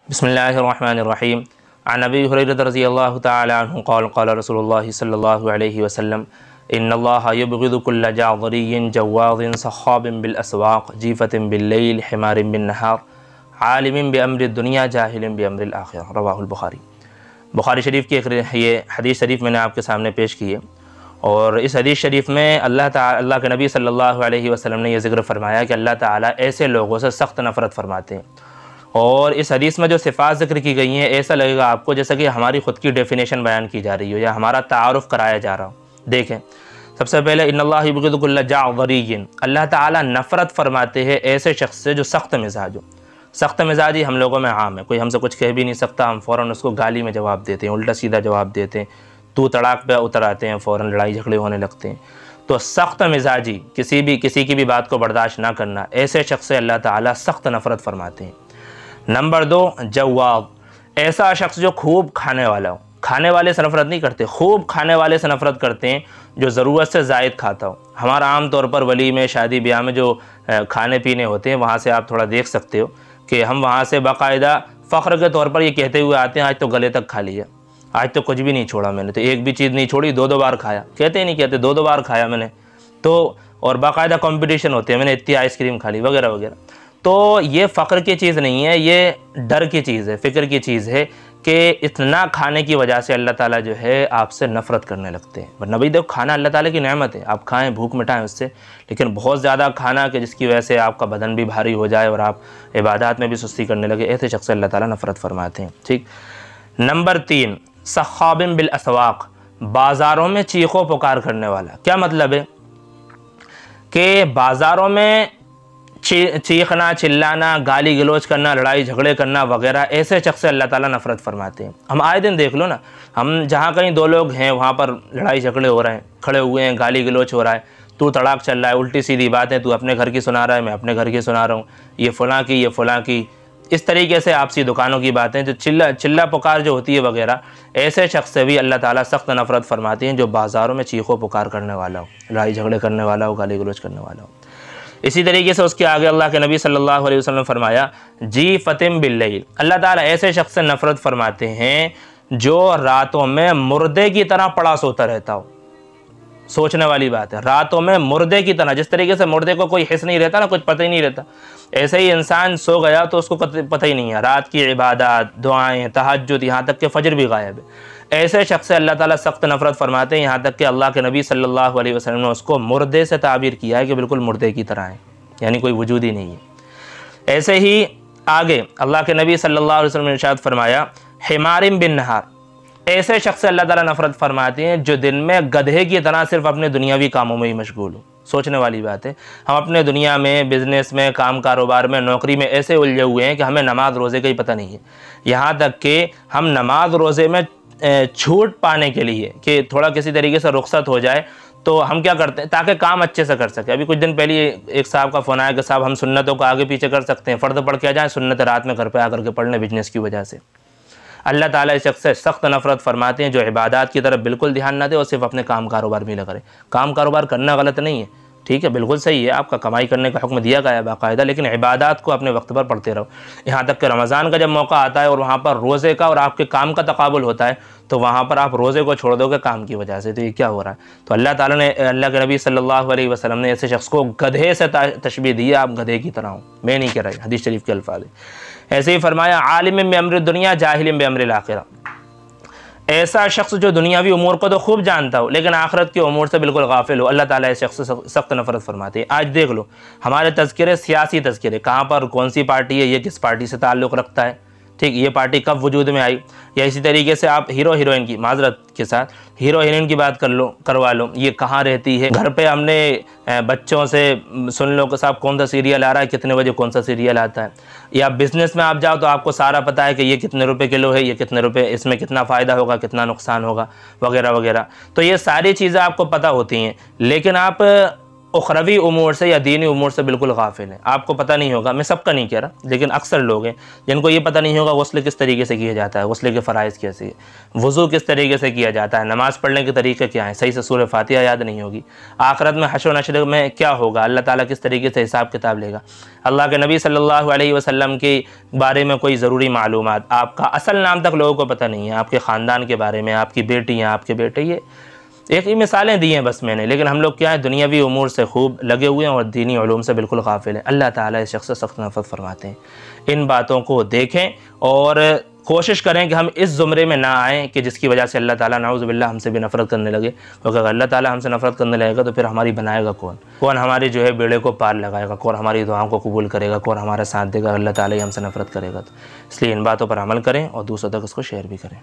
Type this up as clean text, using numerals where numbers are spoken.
बिस्मिल्लाहिर्रहमानिर्रहीम। अन अबी हुरैरा रज़ियल्लाहु तआला अन्हु क़ाल क़ाल रसूलुल्लाहि सल्लल्लाहु अलैहि वसल्लम इन्नल्लाहा युबग़िदु कुल्ला जाज़रिय्यिन जव्वाज़िन सख़्ख़ाबिन बिल अस्वाक़ जीफ़तिन बिल लैल हिमारिन बिन नहार आलिमिन बिअम्रिद दुनिया जाहिलिन बिअम्रिल आखिरह। रवाहुल बुखारी। बुखारी शरीफ की एक ये हदीस शरीफ मैंने आपके सामने पेश की है और इस हदीस शरीफ में अल्लाह के नबी सल्लल्लाहु अलैहि वसल्लम ने यह ज़िक्र फरमाया कि अल्लाह ताला ऐसे लोगों से सख्त नफ़रत फरमाते हैं। और इस हदीस में जो सिफ़ात ज़िक्र की गई हैं ऐसा लगेगा आपको जैसा कि हमारी ख़ुद की डेफिनेशन बयान की जा रही हो या हमारा तारुफ़ कराया जा रहा हो। देखें, सबसे पहले इन्नल्लाह युबग़िदु कुल्ला जाज़रिय्यिन, अल्लाह ताला नफ़रत फरमाते हैं ऐसे शख्स से जो सख्त मिजाज हो। सख्त मिजाजी हम लोगों में आम है, कोई हमसे कुछ कह भी नहीं सकता, हम फ़ौरन उसको गाली में जवाब देते हैं, उल्टा सीधा जवाब देते हैं, तू तड़ाक पे उतर आते हैं, फ़ौरन लड़ाई झगड़े होने लगते हैं। तो सख्त मिजाजी किसी की भी बात को बर्दाश्त ना करना, ऐसे शख्स से अल्लाह ताला सख्त नफ़रत फरमाते हैं। नंबर 2, जवाब, ऐसा शख्स जो खूब खाने वाला हो। खाने वाले से नफ़रत नहीं करते, खूब खाने वाले से नफ़रत करते हैं जो ज़रूरत से ज़ायद खाता हो। हमारा आम तौर पर वली में, शादी ब्याह में जो खाने पीने होते हैं वहाँ से आप थोड़ा देख सकते हो कि हम वहाँ से बाकायदा फ़ख्र के तौर पर ये कहते हुए आते हैं आज तो गले तक खा लिया, आज तो कुछ भी नहीं छोड़ा मैंने, तो एक भी चीज़ नहीं छोड़ी, 2-2 बार खाया। कहते ही नहीं कहते 2-2 बार खाया मैंने तो, और बाकायदा कंपटीशन होते हैं, मैंने इतनी आइसक्रीम खा ली वगैरह वगैरह। तो ये फ़ख्र की चीज़ नहीं है, ये डर की चीज़ है, फ़िक्र की चीज़ है कि इतना खाने की वजह से अल्लाह ताला जो है आपसे नफ़रत करने लगते हैं। वरना भाई देखो, खाना अल्लाह ताला की नेमत है, आप खाएं, भूख मिटाएं उससे, लेकिन बहुत ज़्यादा खाना कि जिसकी वजह से आपका बदन भी भारी हो जाए और आप इबादत में भी सुस्ती करने लगे, ऐसे शख्स से अल्लाह ताला नफ़रत फरमाते हैं। ठीक। नंबर 3, सख़्ख़ाबिन बिल अस्वाक़, बाज़ारों में चीखो पुकार करने वाला। क्या मतलब है कि बाज़ारों में चीखना, चिल्लाना, गाली गलौज करना, लड़ाई झगड़े करना वगैरह, ऐसे शख्स से अल्लाह ताला नफ़रत फरमाते हैं। हम आए दिन देख लो ना, हम जहाँ कहीं 2 लोग हैं वहाँ पर लड़ाई झगड़े हो रहे हैं, खड़े हुए हैं, गाली गलौज हो रहा है, तू तड़ाक चल रहा है, उल्टी सीधी बातें, तू अपने घर की सुना रहा है, मैं अपने घर की सुना रहा हूँ, ये फ़लाँ की, ये फ़लाँ की, इस तरीके से आपसी दुकानों की बातें, जो चिल्ला पुकार जो होती है वगैरह, ऐसे शख्स से भी अल्लाह ताला सख्त नफ़रत फरमाती हैं जो बाज़ारों में चीखो पुकार करने वाला हो, लड़ाई झगड़े करने वाला हो, गाली गलौज करने वाला हो। इसी तरीके से उसके आगे अल्लाह के नबी सल्लल्लाहु अलैहि वसल्लम फरमाया जी फ़तिम बिल्लैल, अल्लाह ताला ऐसे शख्स से नफ़रत फरमाते हैं जो रातों में मुर्दे की तरह पड़ा सोता रहता हो। सोचने वाली बात है, रातों में मुर्दे की तरह, जिस तरीके से मुर्दे को कोई हिस्स नहीं रहता ना, कुछ पता ही नहीं रहता, ऐसे ही इंसान सो गया तो उसको पता ही नहीं है। रात की इबादत, दुआएं, तहज्जुद, यहाँ तक कि फ़जर भी गायब है। ऐसे शख्स से अल्लाह ताला सख्त नफ़रत फरमाते हैं, यहाँ तक कि अल्लाह के नबी सल्लल्लाहु अलैहि वसल्लम ने उसको मुर्दे से ताबीर किया है कि बिल्कुल मुर्दे की तरह है, यानी कोई वजूद ही नहीं है। ऐसे ही आगे अल्लाह के नबी सल्लल्लाहु अलैहि वसल्लम ने इरशाद फरमाया हिमारिन बिन नहार, ऐसे शख्स से अल्लाह ताला नफ़रत फरमाते हैं जो दिन में गधे की तरह सिर्फ अपने दुनियावी कामों में ही मशगूल हो। सोचने वाली बात है, हम अपने दुनिया में, बिज़नेस में, काम कारोबार में, नौकरी में ऐसे उलझे हुए हैं कि हमें नमाज रोज़े का ही पता नहीं है। यहाँ तक कि हम नमाज रोज़े में छूट पाने के लिए कि थोड़ा किसी तरीके से रुखसत हो जाए तो हम क्या करते हैं ताकि काम अच्छे से कर सके। अभी कुछ दिन पहले एक साहब का फ़ोन आया कि साहब हम सुन्नतों को आगे पीछे कर सकते हैं, फ़र्द पढ़ के आ जाएँ, सुन्नत रात में घर पे आकर के पढ़ने बिजनेस की वजह से। अल्लाह ताला इस शख्स से सख्त नफ़रत फरमाते हैं जो इबादत की तरफ बिल्कुल ध्यान ना दे और सिर्फ अपने काम कारोबार में लगा रहे। काम कारोबार करना गलत नहीं है, ठीक है, बिल्कुल सही है, आपका कमाई करने का हुक्म दिया गया है बाकायदा, लेकिन इबादत को अपने वक्त पर पढ़ते रहो। यहाँ तक कि रमज़ान का जब मौका आता है और वहाँ पर रोज़े का और आपके काम का तकाबुल होता है तो वहाँ पर आप रोज़े को छोड़ दोगे काम की वजह से, तो ये क्या हो रहा है। तो अल्लाह ताला ने, अल्लाह के नबी सल्लल्लाहु अलैहि वसल्लम ने ऐसे शख्स को गधे से तशबीह दी है, आप गधे की तरह हो, मैं नहीं कह रहा, हदीस शरीफ के अल्फाज है। ऐसे ही फरमाया आलिम बिअम्रिद दुनिया जाहिलिम बिअम्रिल आखिरह, ऐसा शख्स जो दुनियावी उमूर को तो खूब जानता हो लेकिन आखिरत के उमूर से बिल्कुल गाफिल हो, अल्लाह ताला इस शख्स से सख्त नफ़रत फरमाते हैं। आज देख लो हमारे तज़किरे, सियासी तज़किरे, कहाँ पर कौन सी पार्टी है, ये किस पार्टी से ताल्लुक़ रखता है, ठीक, ये पार्टी कब वजूद में आई, या इसी तरीके से आप हीरो हीरोइन की, माजरत के साथ हीरो हीरोइन की बात करवा लो, ये कहाँ रहती है, घर पे हमने बच्चों से सुन लो कि साहब कौन सा सीरियल आ रहा है, कितने बजे कौन सा सीरियल आता है, या बिज़नेस में आप जाओ तो आपको सारा पता है कि ये कितने रुपए किलो है, ये कितने रुपए, इसमें कितना फ़ायदा होगा, कितना नुकसान होगा वगैरह वगैरह। तो ये सारी चीज़ें आपको पता होती हैं, लेकिन आप उखरवी उमूर से या दीनी उमूर से बिल्कुल गाफिल हैं। आपको पता नहीं होगा, मैं सबका नहीं कह रहा, लेकिन अक्सर लोग हैं जिनको ये पता नहीं होगा गुस्ल किस तरीके से किया जाता है, गुस्ल के फ़राइज़ कैसे है, वज़ू किस तरीके से किया जाता है, नमाज़ पढ़ने के तरीके क्या हैं, सही से सूरह फातिहा याद नहीं होगी, आखिरत में हश्र नशर में क्या होगा, अल्लाह ताला किस तरीके से हिसाब किताब लेगा, अल्लाह के नबी सल्लल्लाहु अलैहि वसल्लम के बारे में कोई ज़रूरी मालूमात, आपका असल नाम तक लोगों को पता नहीं है, आपके ख़ानदान के बारे में, आपकी बेटियाँ, आपके बेटे, ये एक ही मिसालें दी हैं बस मैंने। लेकिन हम लोग क्या है, दुनियावी उमूर से खूब लगे हुए हैं और दीनी उलूम से बिल्कुल गाफिल हैं। अल्लाह ताला इस शख्स से सख्त नफ़रत फरमाते हैं। इन बातों को देखें और कोशिश करें कि हम इस ज़ुमरे में ना आएँ कि जिसकी वजह से अल्लाह ताला नाउज़ु बिल्लाह हमसे भी नफ़रत करने लगे, क्योंकि अगर अल्लाह ताला हमसे नफ़रत करने लगेगा तो फिर हमारी बनाएगा कौन, कौन हमारी जो है बेड़े को पार लगाएगा, कौन हमारी दुआओं को कबूल करेगा, कौन हमारा साथ देगा, अल्लाह ताला ही हमसे नफ़रत करेगा। तो इसलिए इन बातों पर अमल करें और दूसरों तक इसको शेयर भी करें।